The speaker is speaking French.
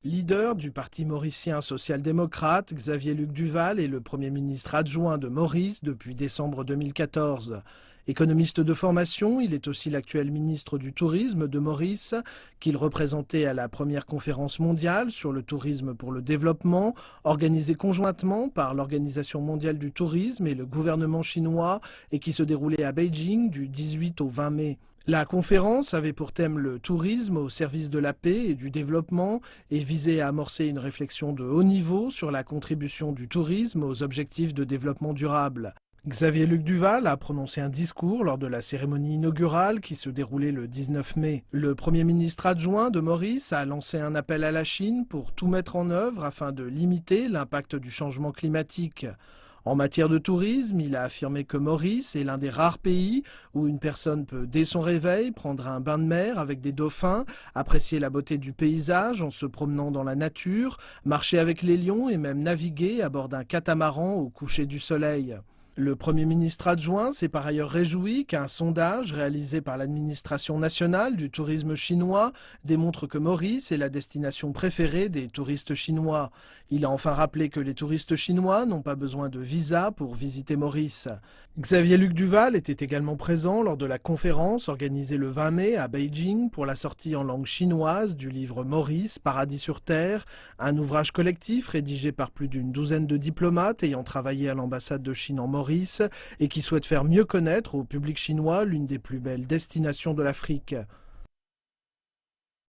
Leader du parti mauricien social-démocrate, Xavier-Luc Duval est le Premier ministre adjoint de Maurice depuis décembre 2014. Économiste de formation, il est aussi l'actuel ministre du Tourisme de Maurice, qu'il représentait à la première conférence mondiale sur le tourisme pour le développement, organisée conjointement par l'Organisation mondiale du tourisme et le gouvernement chinois et qui se déroulait à Beijing du 18 au 20 mai. La conférence avait pour thème le tourisme au service de la paix et du développement et visait à amorcer une réflexion de haut niveau sur la contribution du tourisme aux objectifs de développement durable. Xavier-Luc Duval a prononcé un discours lors de la cérémonie inaugurale qui se déroulait le 19 mai. Le Premier ministre adjoint de Maurice a lancé un appel à la Chine pour tout mettre en œuvre afin de limiter l'impact du changement climatique. En matière de tourisme, il a affirmé que Maurice est l'un des rares pays où une personne peut, dès son réveil, prendre un bain de mer avec des dauphins, apprécier la beauté du paysage en se promenant dans la nature, marcher avec les lions et même naviguer à bord d'un catamaran au coucher du soleil. Le Premier ministre adjoint s'est par ailleurs réjoui qu'un sondage réalisé par l'administration nationale du tourisme chinois démontre que Maurice est la destination préférée des touristes chinois. Il a enfin rappelé que les touristes chinois n'ont pas besoin de visa pour visiter Maurice. Xavier-Luc Duval était également présent lors de la conférence organisée le 20 mai à Beijing pour la sortie en langue chinoise du livre Maurice, Paradis sur Terre, un ouvrage collectif rédigé par plus d'une douzaine de diplomates ayant travaillé à l'ambassade de Chine en Maurice et qui souhaite faire mieux connaître au public chinois l'une des plus belles destinations de l'Afrique.